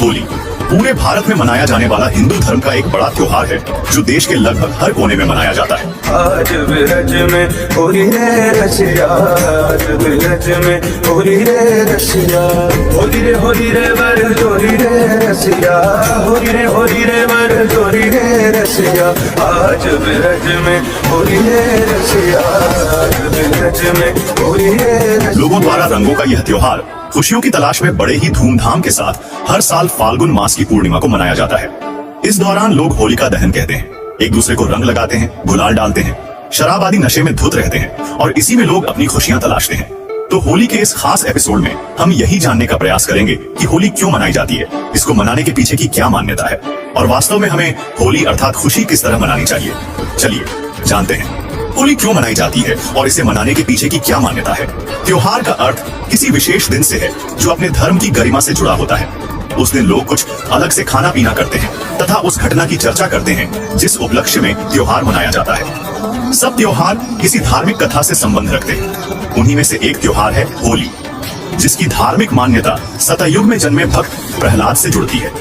होली पूरे भारत में मनाया जाने वाला हिंदू धर्म का एक बड़ा त्योहार है जो देश के लगभग हर कोने में मनाया जाता है। आज ब्रज में होली रे रसिया, आज ब्रज में होली रे रसिया, होली रे वर होली रे रसिया, होली रे वर होली रे रसिया, आज ब्रज में होली रे रसिया, आज ब्रज में होली रे रसिया। लोगों द्वारा रंगों का यह त्योहार खुशियों की तलाश में बड़े ही धूमधाम के साथ हर साल फाल्गुन मास की पूर्णिमा को मनाया जाता है। इस दौरान लोग होलिका दहन कहते हैं, एक दूसरे को रंग लगाते हैं, गुलाल डालते हैं, शराब आदि नशे में धुत रहते हैं और इसी में लोग अपनी खुशियां तलाशते हैं। तो होली के इस खास एपिसोड में हम यही जानने का प्रयास करेंगे कि होली क्यों मनाई जाती है, इसको मनाने के पीछे की क्या मान्यता है और वास्तव में हमें होली अर्थात खुशी किस तरह मनानी चाहिए। चलिए जानते हैं होली क्यों मनाई जाती है और इसे मनाने के पीछे की क्या मान्यता है। त्योहार का अर्थ किसी विशेष दिन से है जो अपने धर्म की गरिमा से जुड़ा होता है। उस दिन लोग कुछ अलग से खाना पीना करते हैं तथा उस घटना की चर्चा करते हैं जिस उपलक्ष्य में त्योहार मनाया जाता है। सब त्योहार किसी धार्मिक कथा से संबंध रखते हैं। उन्हीं में से एक त्योहार है होली, जिसकी धार्मिक मान्यता सतयुग में जन्मे भक्त प्रहलाद से जुड़ती है।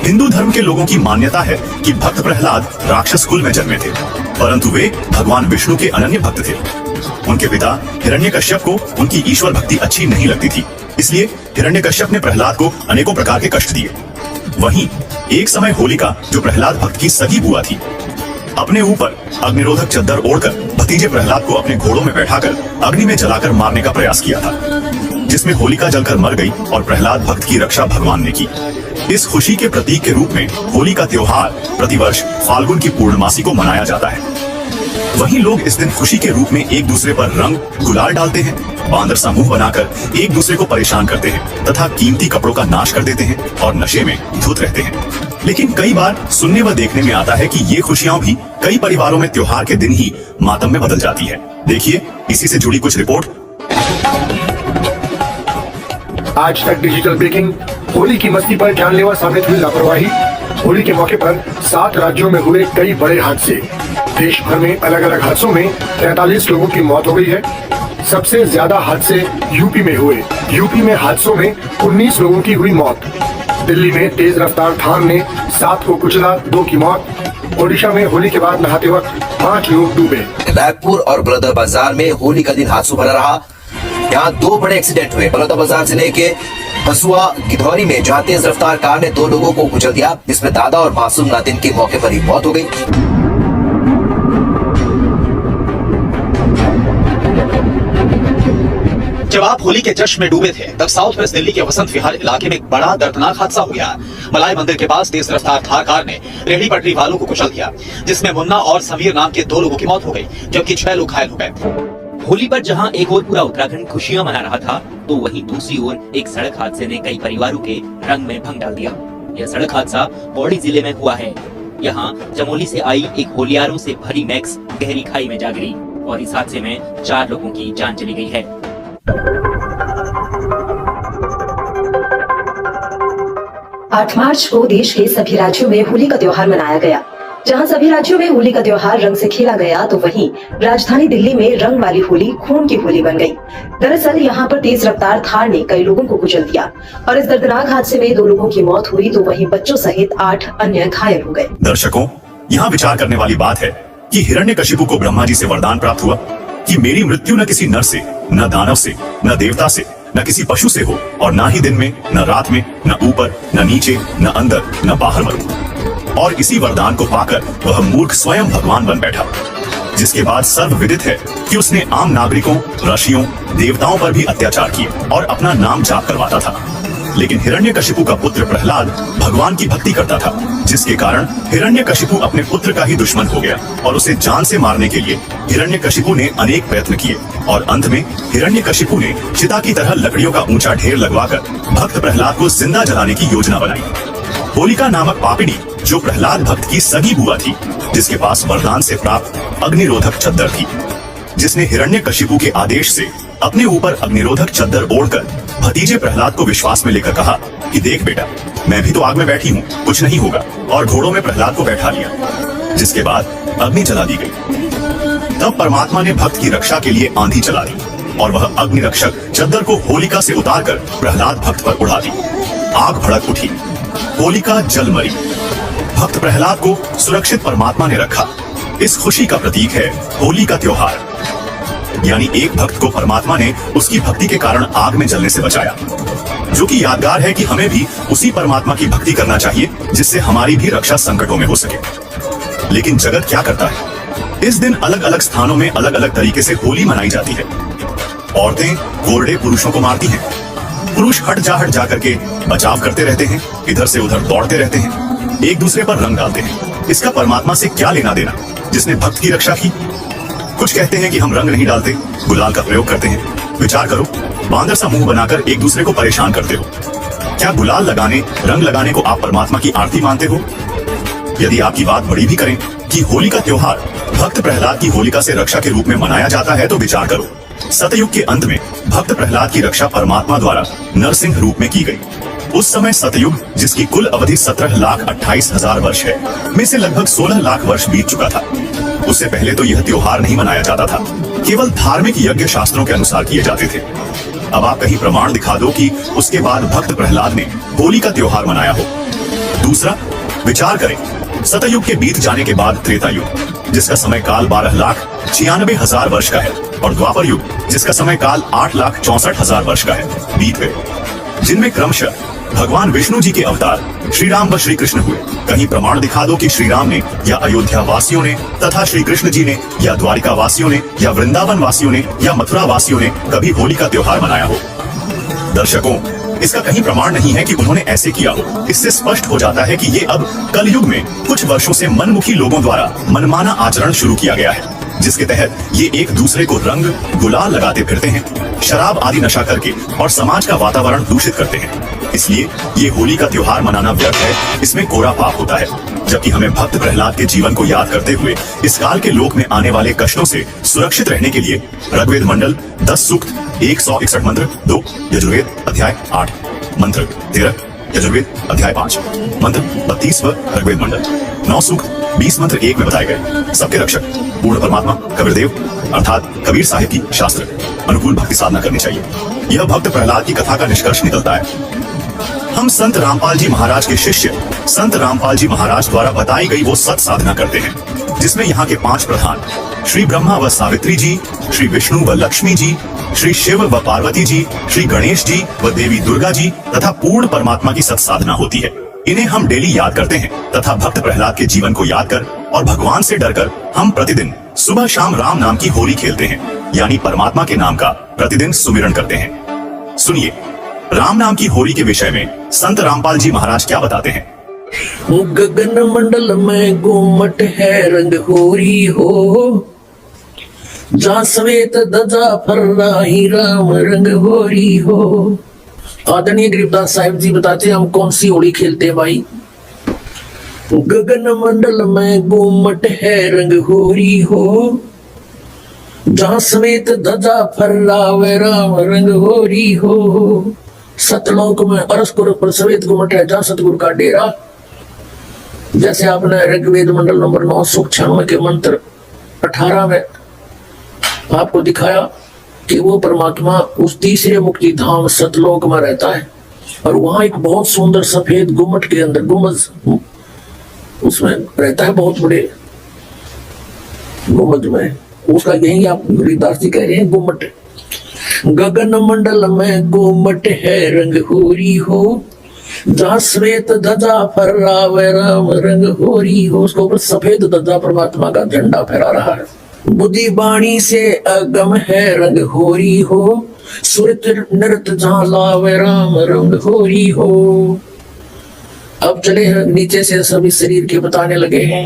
हिंदू धर्म के लोगों की मान्यता है कि भक्त प्रहलाद राक्षस कुल में जन्मे थे, परंतु वे भगवान विष्णु के अनन्य भक्त थे। उनके पिता हिरण्यकश्यप को उनकी ईश्वर भक्ति अच्छी नहीं लगती थी, इसलिए हिरण्यकश्यप ने प्रहलाद को अनेकों प्रकार के कष्ट दिए। वहीं एक समय होलिका, जो प्रहलाद भक्त की सगी बुआ थी, अपने ऊपर अग्निरोधक चद्दर ओढ़कर भतीजे प्रहलाद को अपने घोड़ों में बैठाकर अग्नि में जलाकर मारने का प्रयास किया था, जिसमें होलिका जलकर मर गई और प्रहलाद भक्त की रक्षा भगवान ने की। इस खुशी के प्रतीक के रूप में होली का त्योहार प्रतिवर्ष फाल्गुन की पूर्णमासी को मनाया जाता है। वहीं लोग इस दिन खुशी के रूप में एक दूसरे पर रंग गुलाल डालते हैं, बांदर समूह बनाकर एक दूसरे को परेशान करते हैं तथा कीमती कपड़ों का नाश कर देते हैं और नशे में धुत रहते हैं। लेकिन कई बार सुनने व देखने में आता है कि ये खुशियां भी कई परिवारों में त्योहार के दिन ही मातम में बदल जाती है। देखिए इसी से जुड़ी कुछ रिपोर्ट। आज तक डिजिटल ब्रेकिंग। होली की मस्ती पर जानलेवा साबित हुई लापरवाही। होली के मौके पर 7 राज्यों में हुए कई बड़े हादसे। देश भर में अलग अलग हादसों में 43 लोगों की मौत हो गई है। सबसे ज्यादा हादसे यूपी में हुए। यूपी में हादसों में 19 लोगों की हुई मौत। दिल्ली में तेज रफ्तार थार ने 7 को कुचला, 2 की मौत। ओडिशा में होली के बाद नहाते वक्त 5 लोग डूबे। रायपुर और बलौदा बाजार में होली का दिन हादसों भरा रहा। यहाँ 2 बड़े एक्सीडेंट हुए। बलौदा बाजार जिले के हसुआ गिधौरी में जहाँ तेज रफ्तार कार ने 2 लोगों को कुचल दिया, जिसमें दादा और मासूम नातिन की मौके पर ही मौत हो गई। जब आप होली के जश्न में डूबे थे, तब साउथ वेस्ट दिल्ली के वसंत विहार इलाके में एक बड़ा दर्दनाक हादसा हो गया। मलाई मंदिर के पास तेज रफ्तार थार कार ने रेहड़ी पटरी वालों को कुचल दिया, जिसमें मुन्ना और समीर नाम के 2 लोगों की मौत हो गई, जबकि 6 लोग घायल हो गए। होली पर जहां एक ओर पूरा उत्तराखंड खुशियां मना रहा था, तो वहीं दूसरी ओर एक सड़क हादसे ने कई परिवारों के रंग में भंग डाल दिया। यह सड़क हादसा पौड़ी जिले में हुआ है। यहाँ चमोली से आई एक होलियारों से भरी मैक्स गहरी खाई में जा गिरी और इस हादसे में 4 लोगों की जान चली गई है। 8 मार्च को देश के सभी राज्यों में होली का त्योहार मनाया गया। जहां सभी राज्यों में होली का त्योहार रंग से खेला गया, तो वहीं राजधानी दिल्ली में रंग वाली होली खून की होली बन गई। दरअसल यहां पर तेज रफ्तार थार ने कई लोगों को कुचल दिया और इस दर्दनाक हादसे में 2 लोगों की मौत हुई, तो वहीं बच्चों सहित 8 अन्य घायल हो गए। दर्शकों, यहाँ विचार करने वाली बात है कि हिरण्यकशिपु को ब्रह्मा जी से वरदान प्राप्त हुआ कि मेरी मृत्यु न किसी नर से, न दानव से, न देवता से, न किसी पशु से हो और न ही दिन में, न रात में, न ऊपर, न नीचे, न अंदर, न बाहर मरूं। और इसी वरदान को पाकर वह मूर्ख स्वयं भगवान बन बैठा, जिसके बाद सर्व विदित है कि उसने आम नागरिकों, ऋषियों, देवताओं पर भी अत्याचार किए और अपना नाम जाप करवाता था। लेकिन हिरण्यकशिपु का पुत्र प्रहलाद भगवान की भक्ति करता था, जिसके कारण हिरण्यकशिपु अपने पुत्र का ही दुश्मन हो गया और उसे जान से मारने के लिए हिरण्यकशिपु ने अनेक प्रयत्न किए और अंत में हिरण्यकशिपु ने चिता की तरह लकड़ियों का ऊंचा ढेर लगवाकर भक्त प्रहलाद को जिंदा जलाने की योजना बनाई। होलिका नामक पापिनी, जो प्रहलाद भक्त की सगी बुआ थी, जिसके पास वरदान से प्राप्त अग्निरोधक चद्दर थी, जिसने हिरण्यकशिपु के आदेश से अपने ऊपर अग्निरोधक चद्दर ओढ़कर भतीजे प्रहलाद को विश्वास में लेकर कहा कि देख बेटा, मैं भी तो आग में बैठी हूँ, कुछ नहीं होगा, और घोड़ों में प्रहलाद को बैठा लिया, जिसके बाद अग्नि जला दी गई। तब परमात्मा ने भक्त की रक्षा के लिए आंधी चला दी और वह अग्नि रक्षक चद्दर को होलिका से उतारकर प्रहलाद भक्त पर उड़ा दी। आग भड़क उठी, होलिका जल मरी। भक्त प्रहलाद को सुरक्षित परमात्मा ने रखा। इस खुशी का प्रतीक है होली का त्योहार। यानी एक भक्त को परमात्मा ने उसकी भक्ति के कारण आग में जलने से बचाया, जो कि यादगार है कि हमें भी उसी परमात्मा की भक्ति करना चाहिए जिससे हमारी भी रक्षा संकटों में हो सके। लेकिन जगत क्या करता है? इस दिन अलग अलग स्थानों में अलग अलग तरीके से होली मनाई जाती है। औरतें कोरडे पुरुषों को मारती हैं, पुरुष हट जा करके बचाव करते रहते हैं, इधर से उधर दौड़ते रहते हैं, एक दूसरे पर रंग डालते हैं। इसका परमात्मा से क्या लेना देना जिसने भक्त की रक्षा की? कुछ कहते हैं कि हम रंग नहीं डालते, गुलाल का प्रयोग करते हैं। विचार करो, बांदर सा मुंह बनाकर एक दूसरे को परेशान करते हो। क्या गुलाल लगाने, रंग लगाने को आप परमात्मा की आरती मानते हो? यदि आपकी बात बड़ी भी करें कि होली का त्योहार भक्त प्रहलाद की होलिका से रक्षा के रूप में मनाया जाता है, तो विचार करो, सतयुग के अंत में भक्त प्रहलाद की रक्षा परमात्मा द्वारा नरसिंह रूप में की गई। उस समय सतयुग, जिसकी कुल अवधि 17,28,000 वर्ष है, में से लगभग 16 लाख वर्ष बीत चुका था। उससे पहले तो यह त्योहार नहीं मनाया जाता था, केवल धार्मिक यज्ञ शास्त्रों के अनुसार किए जाते थे। अब आप कहीं प्रमाण दिखा दो कि उसके बाद भक्त प्रहलाद ने होली का त्योहार मनाया हो। दूसरा, विचार करें, सतयुग के बीत जाने के बाद त्रेता युग, जिसका समय काल 12,96,000 वर्ष का है, और द्वापर युग, जिसका समय काल 8,64,000 वर्ष का है, बीत गए, जिनमें क्रमशः भगवान विष्णु जी के अवतार श्री राम व श्री कृष्ण हुए। कहीं प्रमाण दिखा दो कि श्री राम ने या अयोध्या वासियों ने तथा श्री कृष्ण जी ने या द्वारिका वासियों ने या वृंदावन वासियों ने या मथुरा वासियों ने कभी होली का त्योहार मनाया हो। दर्शकों, इसका कहीं प्रमाण नहीं है कि उन्होंने ऐसे किया हो। इससे स्पष्ट हो जाता है कि ये अब कलयुग में कुछ वर्षों से मनमुखी लोगों द्वारा मनमाना आचरण शुरू किया गया है, जिसके तहत ये एक दूसरे को रंग गुलाल लगाते फिरते हैं, शराब आदि नशा करके, और समाज का वातावरण दूषित करते हैं। इसलिए ये होली का त्योहार मनाना व्यर्थ है, इसमें कोरा पाप होता है। जबकि हमें भक्त प्रहलाद के जीवन को याद करते हुए इस काल के लोक में आने वाले कष्टों से सुरक्षित रहने के लिए ऋग्वेद मंडल 10 सूक्त 161 मंत्र 2, यजुर्वेद अध्याय 8 मंत्र 13, यजुर्वेद अध्याय 5 मंत्र 32 व ऋग्वेद मंडल 9 सूक्त 20 मंत्र 1 में बताए गए सबके रक्षक पूर्ण परमात्मा कबीरदेव अर्थात कबीर साहिब की शास्त्र अनुकूल भक्ति साधना करनी चाहिए। यह भक्त प्रहलाद की कथा का निष्कर्ष निकलता है। हम संत रामपाल जी महाराज के शिष्य संत रामपाल जी महाराज द्वारा बताई गई वो सत साधना करते हैं, जिसमें यहाँ के 5 प्रधान श्री ब्रह्मा व सावित्री जी, श्री विष्णु व लक्ष्मी जी, श्री शिव व पार्वती जी, श्री गणेश जी व देवी दुर्गा जी तथा पूर्ण परमात्मा की सत साधना होती है। इन्हें हम डेली याद करते हैं तथा भक्त प्रहलाद के जीवन को याद कर और भगवान से डरकर हम प्रतिदिन सुबह शाम राम नाम की होली खेलते हैं, यानी परमात्मा के नाम का प्रतिदिन सुमिरन करते हैं। सुनिए, राम नाम की होली के विषय में संत रामपाल जी महाराज क्या बताते हैं। गगन मंडल में गुमट है रंग होरी हो, जहाँ श्वेत ध्वजा फहराई राम रंग होरी हो। आदरणीय गरीबदास साहिब जी बताते हैं हम कौन सी होली खेलते हैं भाई। गगन मंडल में गुमट है रंग होरी हो, जहाँ श्वेत ध्वजा फहरावे राम रंग होरी हो। सतलोक में अरसपुर पर श्वेत गुमट है, जहाँ सतगुरु का डेरा। जैसे आपने ऋग्वेद मंडल नंबर 9 सूक्त 96 के मंत्र 18 में आपको दिखाया कि वो परमात्मा उस तीसरे मुक्ति धाम सतलोक में रहता है, और वहां एक बहुत सुंदर सफेद गुम्मट के अंदर गुम्बज उसमें रहता है, बहुत बड़े गुम्बज में। उसका यही आप गरीबदास जी कह रहे हैं गुम्मट। गगन मंडल में गुम्मट है रंग होरी हो, जहाँ श्वेत ध्वजा फहरावे राम रंग होरी हो। उसके ऊपर सफेद ध्वजा परमात्मा का झंडा फहरा रहा है। बुद्धि बाणी से अगम है रंग होरी हो, सुरत नृत जहाँ लावे राम रंग होरी हो। अब चले नीचे से सभी शरीर के बताने लगे हैं।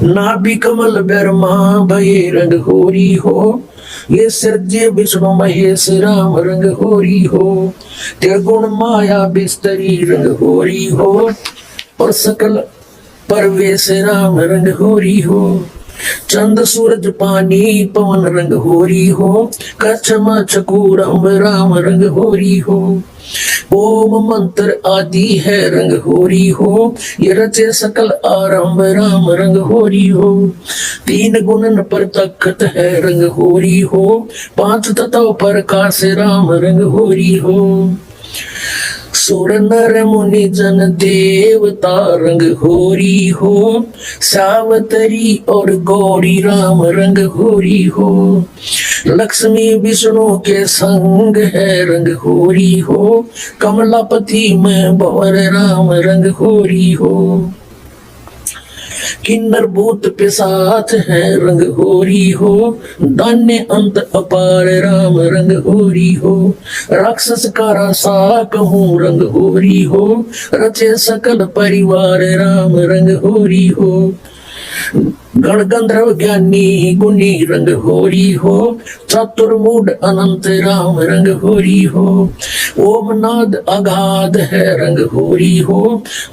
नाभि कमल ब्रह्मा भये रंग होरी हो, ये सिरजे विष्णु महेश राम रंग होरी हो। त्रिगुण माया बिस्तरी रंग होरी हो, और सकल परवेश राम रंग होरी हो। चंद सूरज पानी पवन रंग होरी हो, कच्छ मचकूर राम रंग होरी हो। ओम मंत्र आदि है रंग होरी हो, ये रचे सकल आरंभ राम रंग होरी हो। 3 गुणन पर तखत है रंग होरी हो, 5 तत्व पर काश राम रंग होरी हो। सुर नर मुनि जन देवता रंग होरी हो, सावतरी और गौरी राम रंग होरी हो, लक्ष्मी विष्णु के संग है रंग होरी हो, कमलापति में भंवर राम रंग होरी हो, किन्नर भूत पिशाच है रंग होरी हो, दान्य अंत अपार राम रंग होरी हो, राक्षस का रसा कहूँ रंग होरी हो, रचे सकल परिवार राम रंग होरी हो, गण गंधर्व ज्ञानी गुणी रंग होरी हो, चतुर्मूड अनंत राम रंग होरी हो, ओम नाद अगाध है रंग होरी हो,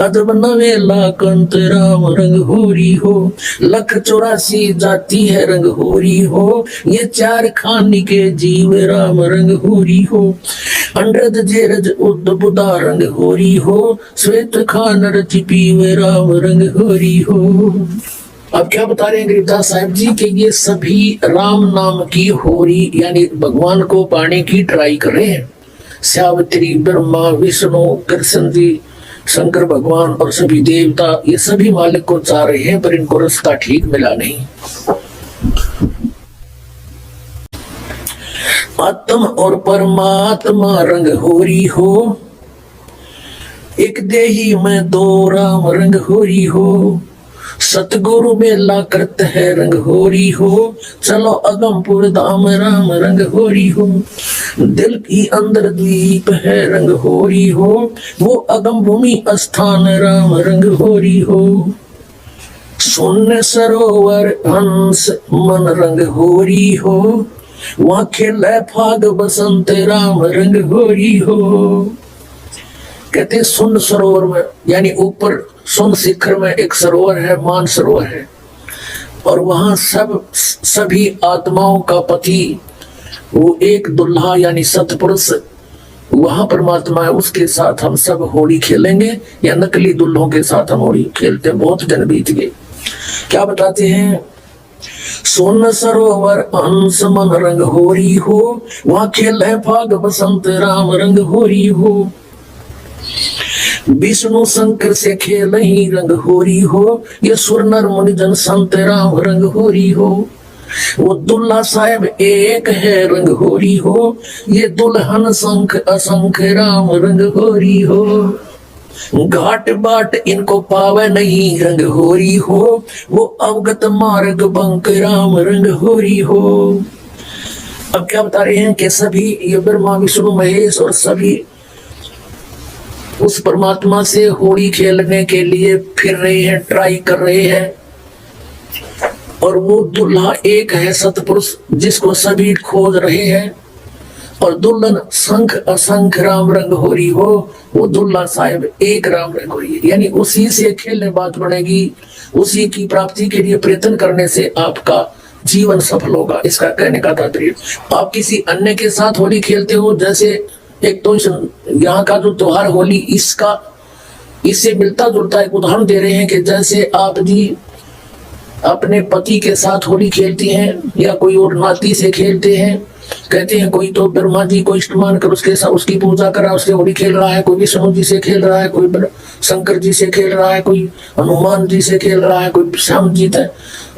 अदब नवेला कंत राम रंग होरी हो, लख 84 जाति है रंग होरी हो, ये 4 खानी के जीव राम रंग होरी हो, अंडरद जेरज उद्द बुदा रंग होरी हो, श्वेत खान रचि पीवे राम रंग होरी हो। अब क्या बता रहे हैं गरीबदास साहब जी कि ये सभी राम नाम की होरी यानी भगवान को पाने की ट्राई कर रहे हैं। सावित्री, ब्रह्मा, विष्णु, कृष्ण जी, शंकर भगवान और सभी देवता ये सभी मालिक को चाह रहे हैं, पर इनको रास्ता ठीक मिला नहीं। आत्म और परमात्मा रंग होरी हो, एक देही में 2 राम रंग होरी हो, सतगुरु मेला करत है रंग होरी हो, चलो अगमपुर धाम राम रंग होरी हो, दिल की अंदर द्वीप है रंग होरी हो, वो अगम भूमि स्थान राम रंग होरी हो, शून्य सरोवर हंस मन रंग होरी हो, वहाँ खेले फाग बसंत राम रंग होरी हो। कहते सुन सरोवर में यानी ऊपर सुन शिखर में एक सरोवर है, मान सरोवर है, और वहां सभी आत्माओं का पति वो एक दुल्हा यानी सतपुरुष वहां परमात्मा है, उसके साथ हम सब होली खेलेंगे या नकली दुल्हों के साथ हम होली खेलते हैं। बहुत दिन बीत गए। क्या बताते हैं? सोन सरोवर अंश मन रंग होरी हो, वहां खेल है फाग बसंत राम रंग होरी हो, विष्णु शंकर से खेल ही रंग होरी हो, ये सुर नर मुनि जन संत राम रंग होरी हो, वो दुल्हा साहेब एक है रंग होरी हो, ये दुल्हन संख असंख राम रंग होरी हो, घाट बाट इनको पावे नहीं रंग होरी हो, वो अवगत मार्ग बंक राम रंग होरी हो। अब क्या बता रहे हैं कि सभी ये ब्रह्मा विष्णु महेश और सभी उस परमात्मा से होली खेलने के लिए फिर रहे हैं, ट्राई कर रहे हैं, और वो दुल्हा एक है सतपुरुष जिसको सभी खोज रहे हैं, और दुल्हन संख असंख राम रंग होरी हो, वो दुल्हा साहिब एक राम रंग होरी है। यानी उसी से खेलने बात बनेगी, उसी की प्राप्ति के लिए प्रयत्न करने से आपका जीवन सफल होगा। इसका कहने का तात्पर्य आप किसी अन्य के साथ होली खेलते हो, जैसे एक तो यहाँ का जो त्योहार होली इससे मिलता जुलता एक उदाहरण दे रहे हैं कि जैसे आप जी अपने पति के साथ होली खेलती हैं या कोई और नाती से खेलते हैं, कहते हैं कोई तो ब्रह्मा जी को इष्ट मान कर उसके साथ उसकी पूजा करा उससे होली खेल रहा है, कोई विष्णु जी से खेल रहा है, कोई शंकर जी से खेल रहा है, कोई हनुमान जी से खेल रहा है, कोई श्याम जी है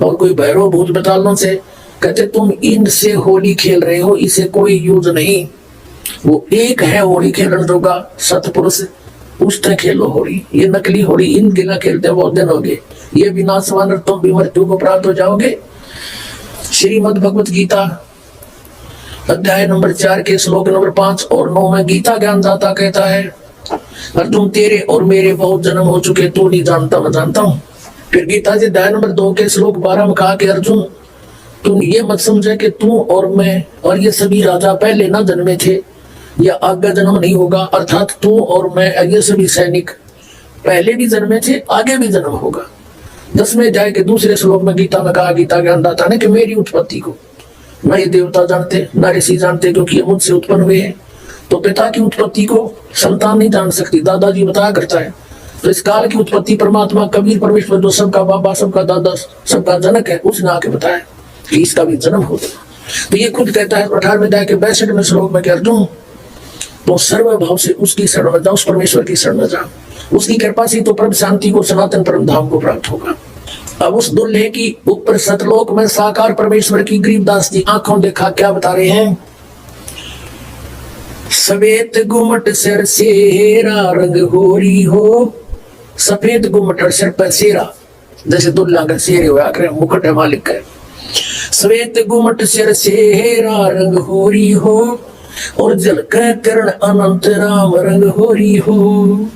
और कोई भैरव भूत बतालों से। कहते तुम इनसे होली खेल रहे हो, इसे कोई यूज नहीं, वो एक है होली खेलने जोगा सतपुरुष, उससे खेलो होली। ये नकली होली इन गिला खेलते बहुत दिन हो गए, ये विनाशवान तुम भी मृत्यु को प्राप्त हो जाओगे। श्रीमद् भगवत गीता अध्याय नंबर 4 के श्लोक नंबर 5 और 9 में गीता ज्ञानदाता कहता है, अर्जुन तेरे और मेरे बहुत जन्म हो चुके, तू नहीं जानता मैं जानता हूँ। फिर गीता जी अध्याय नंबर 2 के श्लोक 12 में कहा कि अर्जुन तुम ये मत समझे कि तू और मैं और ये सभी राजा पहले ना जन्मे थे या आगे जन्म नहीं होगा, अर्थात तू और मैं ये सभी सैनिक पहले भी जन्मे थे, आगे भी जन्म होगा। 10वें अध्याय के दूसरे श्लोक में गीता में कहा गीता ज्ञानदाता ने कि मेरी उत्पत्ति को न ये देवता जानते न ऋषि जानते, क्योंकि मुझसे उत्पन्न हुए हैं। तो पिता की उत्पत्ति को संतान नहीं जान सकती, दादाजी बताया करता है। तो इस काल की उत्पत्ति परमात्मा कबीर परमेश्वर जो सबका बाबा सबका दादा सबका जनक है, उसने आके बताया कि इसका भी जन्म होगा। तो ये खुद कहता है 18वें अध्याय के 62वें श्लोक में कि अर्जुन तो सर्व भाव से उसकी शरण में जाओ, उस परमेश्वर की शरण में जाओ। उसकी कृपा से तो परम शांति को, सनातन परम धाम को प्राप्त होगा। अब उस दुल्हे की ऊपर सतलोक में साकार परमेश्वर की गरीबदास जी आंखों देखा क्या बता रहे हैं। सफेद गुमट सिर सेरा रंग होरी हो, सफेद गुमट और सिर पर सेरा, जैसे दुल्ला का शेर हुआ करे मुकुट है मालिक का। सफेद गुमट सिर सेरा रंग होरी हो, और जल का किरण अनंत राम रंग होरी हो।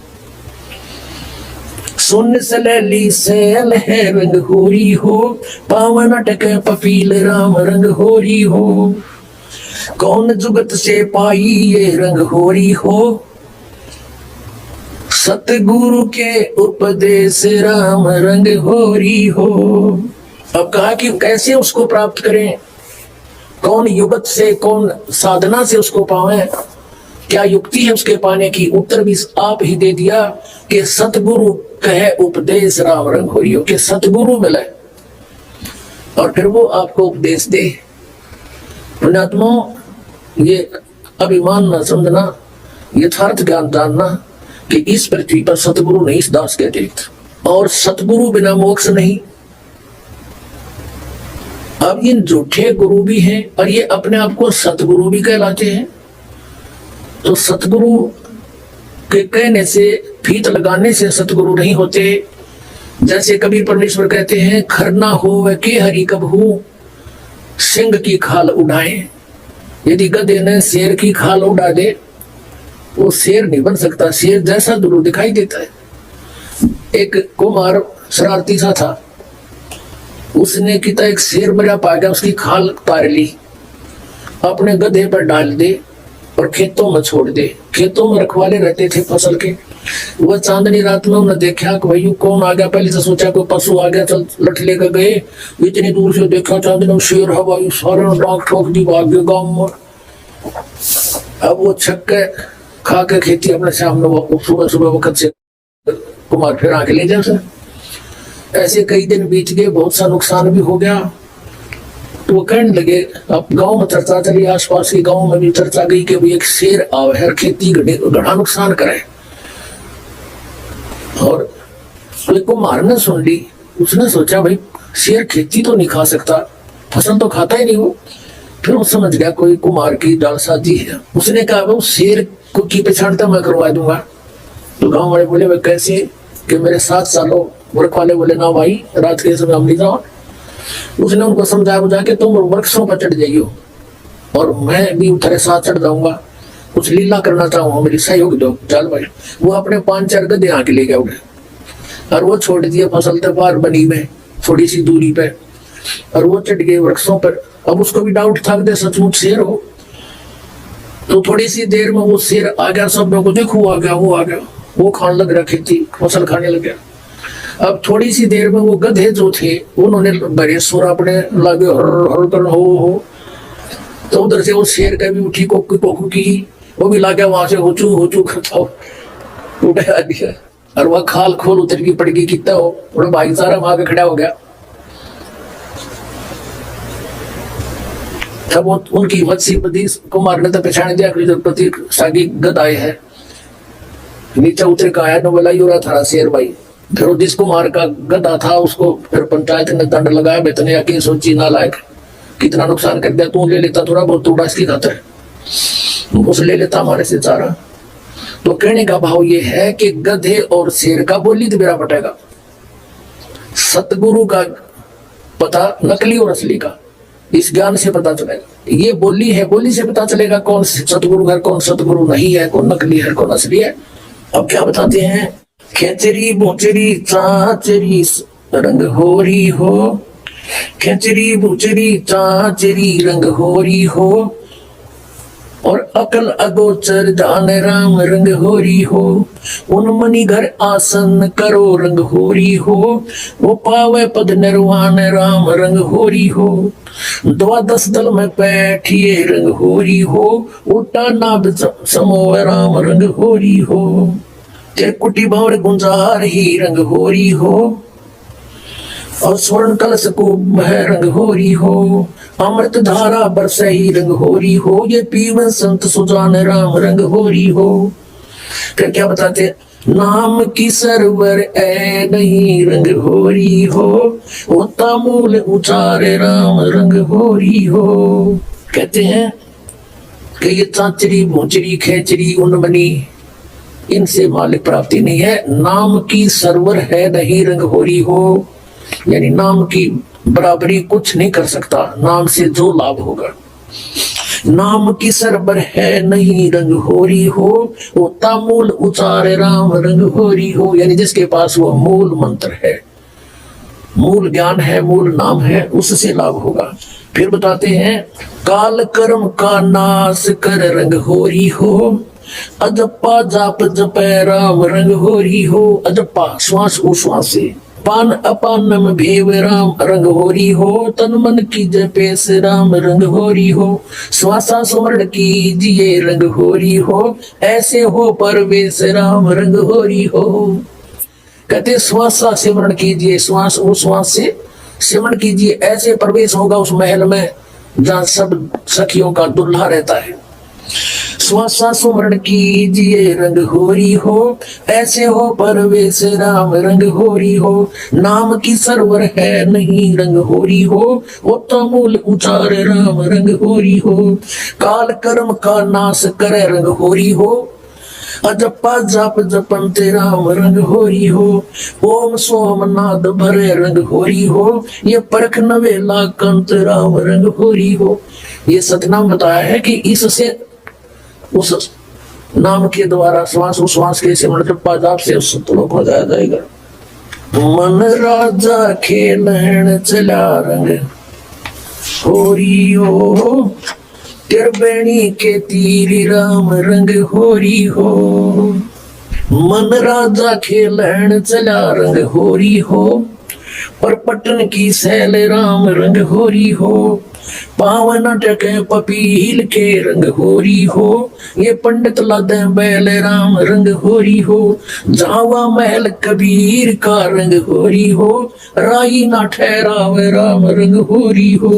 सुन सलैली सैल है रंग होरी हो, पावन अटक पपील राम रंग होरी हो। कौन जुगत से पाई ये रंग होरी हो, सतगुरु के उपदेश राम रंग होरी हो। अब कहा कि कैसे उसको प्राप्त करें, कौन युगत से, कौन साधना से उसको पावे, क्या युक्ति है उसके पाने की। उत्तर भी आप ही दे दिया कि सतगुरु कहे उपदेश राम रंग होरी हो, कि सतगुरु मिले और फिर वो आपको उपदेश दे। पुण्यात्मा, ये अभिमान न समझना, यथार्थ ज्ञान जानना कि इस पृथ्वी पर सतगुरु नहीं, इस दास के अतिरिक्त, और सतगुरु बिना मोक्ष नहीं। अब इन झूठे गुरु भी हैं और ये अपने आप को सतगुरु भी कहलाते हैं। तो सतगुरु के कहने से, फीत लगाने से सतगुरु नहीं होते। जैसे कबीर परमेश्वर कहते हैं, खरना हो व के हरि कब हो, सिंह की खाल उड़ाए। यदि गधे ने शेर की खाल उड़ा दे, वो शेर नहीं बन सकता, शेर जैसा जरूर दिखाई देता है। एक कुमार शरारती सा था, उसने किता एक शेर मरा पा गया, उसकी खाल उतार ली, अपने गधे पर डाल दे और खेतों में छोड़ दे। खेतों में रखवाले रहते थे फसल के। वह चांदनी रात में उन्हें देखा कि भाई कौन आ गया, पहले तो सोचा कोई पशु आ गया, चल लठ लेकर गए। इतनी दूर से देखा चांदनी में शेर है, भाई सारे डांग ठोक दी, भाग गए गाँव में। अब वो छक्के खा के खेती अपने सामने सुबह सुबह वक्त से कुमार फिर आके ले जा सर। ऐसे कई दिन बीत गए, बहुत सा नुकसान भी हो गया। तो वो कहने लगे, अब गांव में चर्चा चली, आसपास के गांव में भी चर्चा गई कि भाई एक शेर आवे है, खेती घना नुकसान करे। और तो कुमार ने सुन ली, उसने सोचा भाई शेर खेती तो नहीं खा सकता, फसल तो खाता ही नहीं वो। फिर वो समझ गया कोई कुमार की जालसाजी है। उसने कहा वो शेर को की पहचानता मैं करवा दूंगा। तो गांव वाले बोले भाई कैसे, कि मेरे 7 सालों। वर्क वाले बोले ना भाई, रात के समय हम नहीं जाओ। उसने उनको समझा बुझा के तुम वृक्षों पर चढ़ जाइयो और मैं भी तेरे साथ चढ़ जाऊंगा, कुछ लीला करना चाहूंगा, मेरी सहयोग दो। चल भाई, वो अपने 5-4 गधे आके ले गए और वो छोड़ दिए फसल के पार बनी में थोड़ी सी दूरी पे, और वो चढ़ गए वृक्षों पर। अब उसको भी डाउट था कि सचमुच शेर हो। तो थोड़ी सी देर में वो शेर आ गया, सब लोगों को देखो आ गया, वो खाने लग रहा, खेती फसल खाने लग गया। अब थोड़ी सी देर में वो गधे जो थे उन्होंने बड़े सुर अपने लगे हर कर हो। तो उधर से वो शेर का भी उठी कोकू की, वो भी लागे वहां से होचू करता उठा दिया, और वह खाल खोल उतर की पड़गी कितना हो, थोड़ा भाईचारा वहां के खड़ा हो गया। तब वो उनकी मत्स्य पति कुमार ने तो पहचान दिया कि पति सागी गदाए है। नीचे उतर का आया न बोला रहा था शेर भाई। फिर जिस कुमार का गदा था उसको फिर पंचायत ने दंड लगाया, बेतने आके सोची ना लायक, कितना नुकसान कर दिया, तू ले लेता थोड़ा बहुत, तोड़ा इसकी खातर उस ले लेता हमारे से चारा। तो कहने का भाव ये है कि गधे और शेर का बोली तो मेरा पटेगा, सतगुरु का पता नकली और असली का इस ज्ञान से पता चलेगा। ये बोली है, बोली से पता चलेगा कौन सतगुरु है, कौन सतगुरु नहीं है, कौन नकली है, कौन असली है। अब क्या बताते हैं, खेचरी बोचरी चाचरी रंग होरी हो, खेचरी बोचरी चाचरी रंग होरी हो, और अकल अगोचर जान राम रंग होरी हो। उन मनी घर आसन करो रंग होरी हो, वो पावे पद निर्वाण राम रंग होरी हो। 12 दल में बैठिए रंग होरी हो, उल्टा नाभ समो राम रंग होरी हो। तेरे कुटी बावड़ गुंजार ही रंग होरी हो, और स्वर्ण कलश को है रंग होरी हो, अमृत धारा बरसई रंग होरी हो, ये पीवन संत सुजान राम रंग होरी हो। क्या बताते हैं? नाम की सरवर ए नहीं रंग होरी हो, होता मूल उचारे राम रंग होरी हो। कहते हैं कि ये चांचरी भूचरी खेचरी उन बनी, इनसे मालिक प्राप्ति नहीं है। नाम की सरवर है नहीं रंग होरी हो, यानी नाम की बराबरी कुछ नहीं कर सकता, नाम से जो लाभ होगा। नाम की सरबर है नहीं रंग होरी हो, होता मूल उचारे राम रंग होरी हो, यानी जिसके पास वो मूल मंत्र है, मूल ज्ञान है, मूल नाम है, उससे लाभ होगा। फिर बताते हैं काल कर्म का नाश कर रंग होरी हो, अजप्पा जाप जपै राम रंग होरी हो। अजप्पा श्वास उश्वास से, पान अपान में भेव राम रंग होरी हो, तन मन की जपे से राम रंग होरी हो, श्वासा सुमरण कीजिए रंग होरी हो, ऐसे हो परवेश राम रंग होरी हो। कहते श्वासा सिमरण कीजिए, श्वास उश्वास से सिमरण कीजिए, ऐसे प्रवेश होगा उस महल में जहाँ सब सखियों का दुल्हा रहता है। श्वासा सुमरण कीजिए रंग होरी हो, ऐसे हो परवेश राम रंग होरी हो, नाम की सरवर है नहीं रंग होरी हो, होता मूल उचार राम रंग होरी हो। काल कर्म का नाश करे रंग होरी हो, अजप्पा जाप जपंते राम रंग होरी हो, ओम सोम नाद भरे रंग होरी हो, ये परख नवेला कंत राम रंग होरी हो। ये सतनाम बताया है कि इससे उस नाम के द्वारा श्वास उश्वास के सिमरण जपा जाप से उस सतलोक हो जाएगा। मन राजा खेलण चला रंग होरी हो, तिरबेणी के तीर राम रंग होरी हो। मन राजा खेलण चला रंग होरी हो, पर पटन की सैल राम रंग होरी हो, पावन टके पपील के रंग होरी हो, ये पंडित लादे बैल राम रंग होरी हो, जावा महल कबीर का रंग होरी हो, राई ना ठहराव राम रंग होरी हो।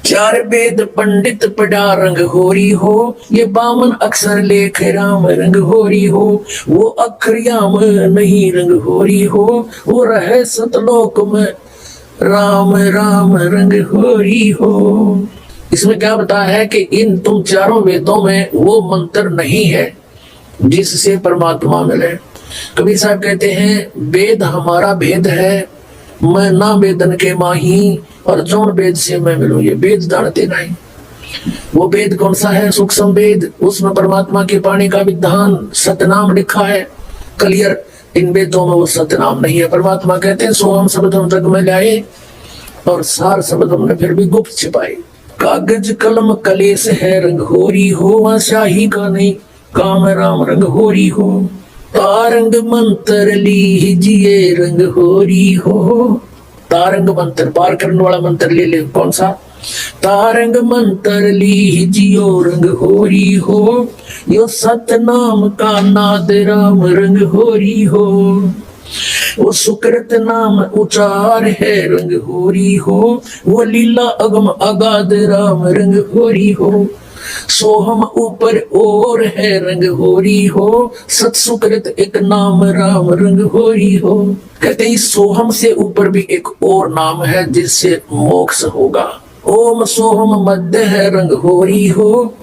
चार वेद पंडित पढ़ा रंग होरी हो, ये बामन अक्षर लेख राम रंग होरी हो, वो अक्षरयाम नहीं रंग होरी हो, वो रहे सतलोक में राम राम रंग होरी हो। इसमें क्या बताया है कि इन तुम चारों वेदों में वो मंत्र नहीं है जिससे परमात्मा मिले। कबीर साहब कहते हैं वेद हमारा भेद है, मैं ना वेदन के माही, और जौन वेद से मैं मिलूं, ये वेद जानते नहीं। वो वेद कौन सा है? सूक्ष्म वेद, उसमें परमात्मा के पानी का विधान सतनाम लिखा है क्लियर। इन वेदों में वो सतनाम नहीं है। परमात्मा कहते हैं सो हम शब्द हम जग में लाए, और सार शब्द हमने फिर भी गुप्त छिपाए। कागज कलम कलेश है रंग होरी हो, वहां स्याही का नहीं काम राम रंग होरी हो, तारंग मंत्र लीजिए रंग होरी हो। तारंग मंत्र पार करने वाला मंत्र ले ले, कौन सा? तारंग मंत्र लीजियो रंग होरी हो, यो सतनाम का नाद राम रंग होरी हो, वो सुकृत नाम उचार है रंग होरी हो, वो लीला अगम अगाध राम रंग होरी हो, सोहम ऊपर और है रंग होरी हो, सत सुकृत एक नाम राम रंग होरी हो। कहते हैं सोहम से ऊपर भी एक और नाम है जिससे मोक्ष होगा। ओम सोहम मध्य है रंग होरी हो,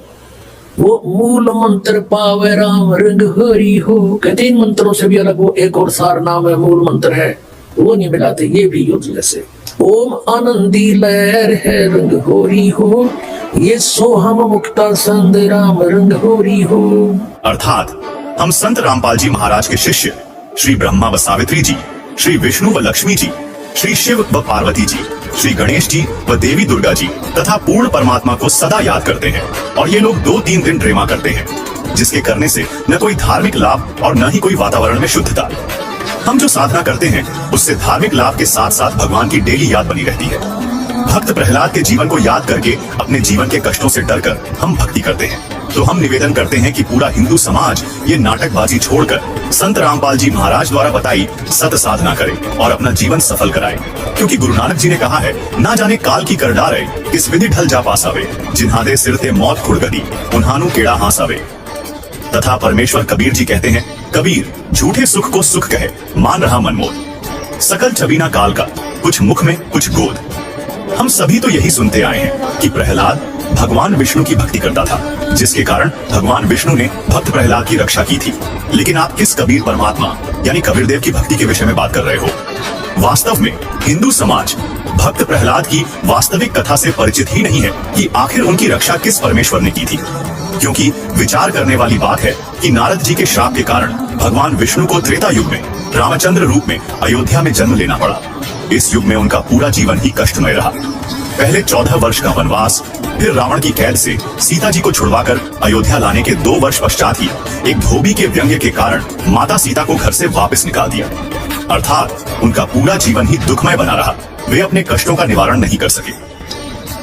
वो मूल मंत्र पावे राम रंग होरी हो। कहते इन मंत्रों से भी अलग वो एक और सार नाम है, मूल मंत्र है, वो नहीं मिलाते, ये भी यूजलेस है। ओम आनंदी लहर है रंग होरी हो, ये सोहम मुक्ता संद राम रंग होरी हो। अर्थात हम संत रामपाल जी महाराज के शिष्य श्री ब्रह्मा व सावित्री जी, श्री विष्णु व लक्ष्मी जी, श्री शिव व पार्वती जी, श्री गणेश जी व देवी दुर्गा जी तथा पूर्ण परमात्मा को सदा याद करते हैं। और ये लोग 2-3 दिन ड्रेमा करते हैं, जिसके करने से न कोई धार्मिक लाभ और न ही कोई वातावरण में शुद्धता। हम जो साधना करते हैं उससे धार्मिक लाभ के साथ साथ भगवान की डेली याद बनी रहती है। भक्त प्रहलाद के जीवन को याद करके अपने जीवन के कष्टों से डरकर हम भक्ति करते हैं। तो हम निवेदन करते हैं कि पूरा हिंदू समाज ये नाटकबाजी छोड़कर संत रामपाल जी महाराज द्वारा बताई सत साधना करे और अपना जीवन सफल कराए, क्योंकि गुरु नानक जी ने कहा है, ना जाने काल की कर डारे किस विधि ढल जा पास आवे, जिन्हा दे सिर ते मौत खुड़गदी उन्हानु केड़ा हास आवे। तथा परमेश्वर कबीर जी कहते हैं, कबीर झूठे सुख को सुख कहे, मान रहा मनमोद, सकल छबीना काल का, कुछ मुख में कुछ गोद। हम सभी तो यही सुनते आए हैं कि प्रहलाद भगवान विष्णु की भक्ति करता था, जिसके कारण भगवान विष्णु ने भक्त प्रहलाद की रक्षा की थी। लेकिन आप किस कबीर परमात्मा यानी कबीर देव की भक्ति के विषय में बात कर रहे हो? वास्तव में हिंदू समाज भक्त प्रहलाद की वास्तविक कथा से परिचित ही नहीं है कि आखिर उनकी रक्षा किस परमेश्वर ने की थी। क्योंकि विचार करने वाली बात है कि नारद जी के श्राप के कारण भगवान विष्णु को त्रेता युग में रामचंद्र रूप में अयोध्या में जन्म लेना पड़ा। इस युग में उनका पूरा जीवन ही कष्टमय रहा। पहले 14 वर्ष का वनवास, फिर रावण की कैद से सीता जी को छुड़वाकर अयोध्या लाने के 2 वर्ष पश्चात ही एक धोबी के व्यंग्य के कारण माता सीता को घर से वापस निकाल दिया। अर्थात उनका पूरा जीवन ही दुखमय बना रहा। वे अपने कष्टों का निवारण नहीं कर सके।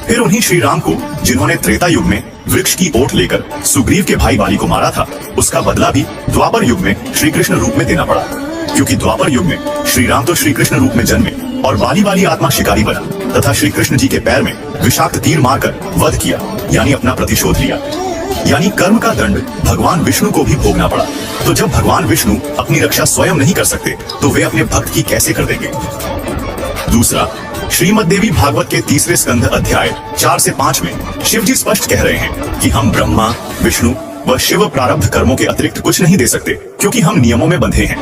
फिर उन्हीं श्री राम को, जिन्होंने त्रेता युग में वृक्ष की ओट लेकर सुग्रीव के भाई वाली को मारा था, उसका बदला भी द्वापर युग में श्री कृष्ण रूप में देना पड़ा। क्योंकि द्वापर युग में श्री राम तो श्री कृष्ण रूप में जन्मे और वाली आत्मा शिकारी बना तथा श्री कृष्ण जी के पैर में विषाक्त तीर मारकर वध किया, यानी अपना प्रतिशोध लिया। यानी कर्म का दंड भगवान विष्णु को भी भोगना पड़ा। तो जब भगवान विष्णु अपनी रक्षा स्वयं नहीं कर सकते तो वे अपने भक्त की कैसे कर देंगे? दूसरा, श्रीमद् देवी भागवत के 3 स्कंध अध्याय 4 से 5 में शिव जी स्पष्ट कह रहे हैं कि हम ब्रह्मा, विष्णु व शिव प्रारब्ध कर्मों के अतिरिक्त कुछ नहीं दे सकते, क्योंकि हम नियमों में बंधे हैं।